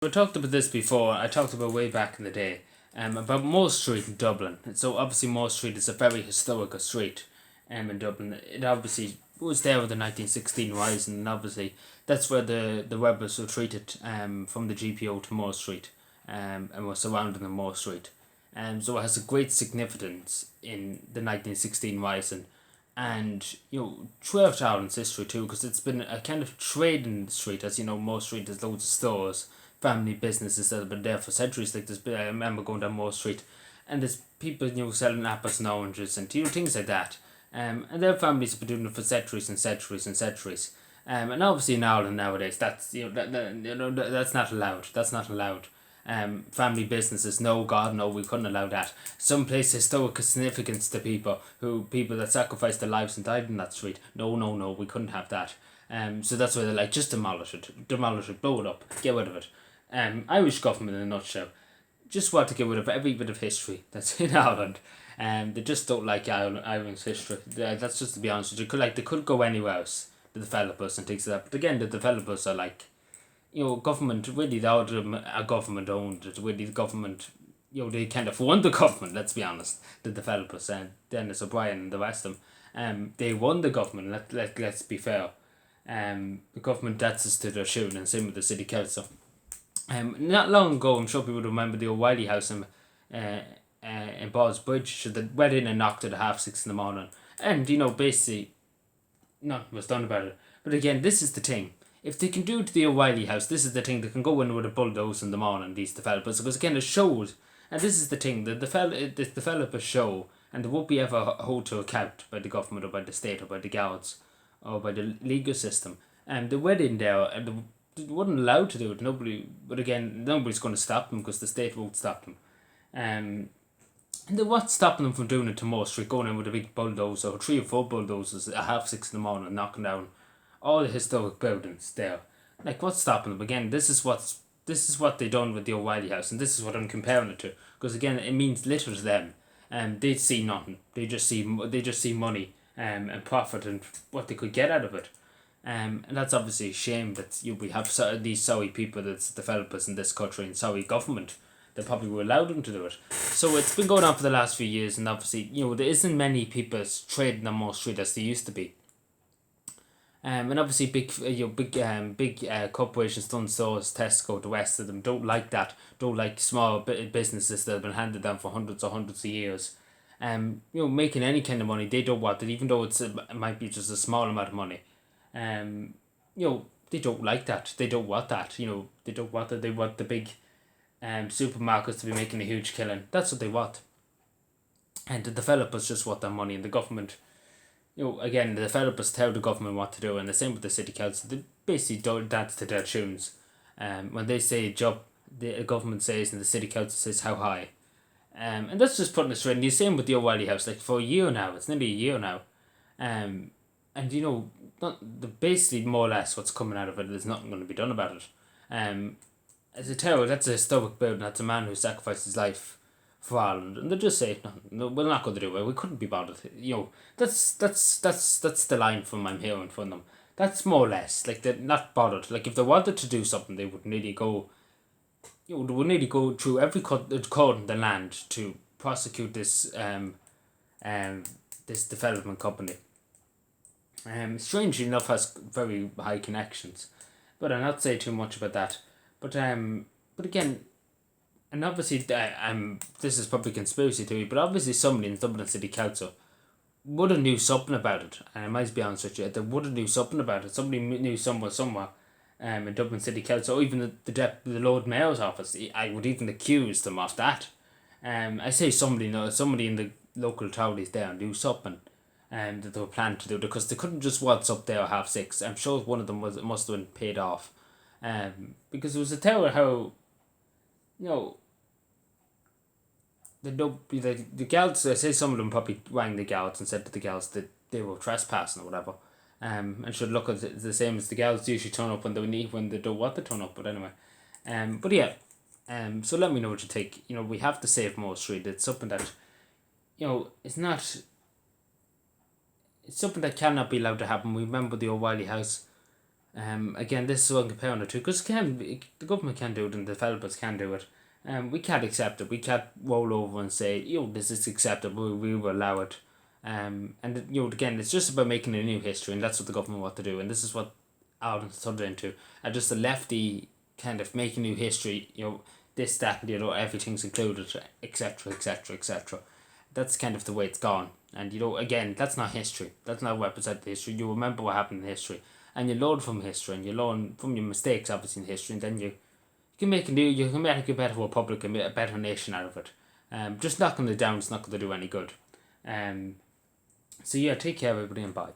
We talked about this before. I talked about way back in the day, about Moore Street in Dublin. And so obviously Moore Street is a very historical street, in Dublin. It obviously was there with the 1916 rising, and obviously that's where the rebels retreated from the GPO to Moore Street, and were surrounding the Moore Street. So it has a great significance in the 1916 rising, and throughout Ireland's history too, because it's been a kind of trading street. As you know, Moore Street has loads of stores, family businesses that have been there for centuries. Like I remember going down Moore Street, and there's people selling apples and oranges and things like that. And their families have been doing it for centuries and centuries and centuries. And obviously in Ireland nowadays, that's that's not allowed. That's not allowed. Family businesses, no, God, no, we couldn't allow that. Some place historical significance to people that sacrificed their lives and died in that street. No, no, no, we couldn't have that. So that's why they're like, just demolish it, blow it up, get rid of it. Irish government in a nutshell just want to get rid of every bit of history that's in Ireland. They just don't like Ireland's history. That's just to be honest with you. They could go anywhere else, the developers and things like that. But again, the developers are like, government, really, all of them are government owned. It's really the government, they kind of won the government, let's be honest. The developers and Dennis O'Brien and the rest of them, they won the government, let's be fair. The government debts to their tune, and same with the city council. Not long ago, I'm sure people remember the O'Reilly house in Ball's Bridge. So they went in and knocked at 6:30 in the morning. And, basically, nothing was done about it. But again, this is the thing. If they can do it to the O'Reilly house, this is the thing. They can go in with a bulldozer in the morning, these developers. Because again, it shows. And this is the thing. The developers show, and they won't be ever held to account by the government or by the state or by the guards or by the legal system. And they went in there and they weren't allowed to do it. But again, nobody's going to stop them because the state won't stop them. And what's stopping them from doing it to Moore Street, going in with a big bulldozer or 3 or 4 bulldozers at 6:30 in the morning, knocking down all the historic buildings there. Like, what's stopping them? Again, this is what they done with the O'Reilly house, and this is what I'm comparing it to. Because again, it means little to them. They see nothing. They just see money, and profit and what they could get out of it. And that's obviously a shame that we have these sorry people, that's developers in this country, and sorry government that probably will allow them to do it. So it's been going on for the last few years, and obviously there isn't many people trading on Moore Street as there used to be. And obviously big corporations, Dunnes Stores, Tesco, the rest of them don't like that. Don't like small businesses that have been handed down for hundreds of years. Making any kind of money, they don't want it, even though it might be just a small amount of money. They don't like that. They don't want that. They don't want that. They want the big supermarkets to be making a huge killing. That's what they want. And the developers just want their money, and the government, again, the developers tell the government what to do, and the same with the city council. They basically don't dance to their tunes. When they say a job, the government says, and the city council says how high. And that's just putting it straight. And the same with the O'Reilly house. Like, for a year now, it's nearly a year now. And basically more or less what's coming out of it, there's nothing going to be done about it. As a terror, that's a historic building. That's a man who sacrificed his life for Ireland, and they just say no, we're not going to do it. We couldn't be bothered. That's the line from I'm hearing from them. That's more or less like they're not bothered. Like, if they wanted to do something, they would nearly go. They would nearly go through every court in the land to prosecute this this development company. Strangely enough, has very high connections, but I'll not say too much about that. But again, and obviously, this is probably conspiracy theory, but obviously somebody in Dublin City Council would have knew something about it, and I might be honest with you, they would have knew something about it. Somebody knew somewhere, in Dublin City Council, or even the Lord Mayor's office. I would even accuse them of that. I say somebody in the local authorities there knew something, that they were planning to do, because they couldn't just waltz up there at 6:30. I'm sure one of them must have been paid off, because it was a terror how, the girls, I say some of them probably rang the girls and said to the girls that they were trespassing or whatever. And should look at the same as the girls usually turn up when they don't want to turn up, but anyway. But yeah. So let me know what you think. We have to save Moore Street. It's something that, it's not. It's something that cannot be allowed to happen. We remember the O'Reilly house. Again, this is one comparing the two because the government can do it and the developers can do it. We can't accept it. We can't roll over and say, this is acceptable. We will allow it. And again, it's just about making a new history, and that's what the government want to do. And this is what Ireland's turned into. And just the lefty kind of making new history. This, that, and the other. Everything's included, etc., etc., etc. That's kind of the way it's gone. And again, that's not history. That's not represent the history. You remember what happened in history, and you learn from history, and you learn from your mistakes, obviously, in history, and then you can make a better republic, and a better nation out of it. Just knocking it down is not going to do any good. So yeah, take care, everybody, and bye.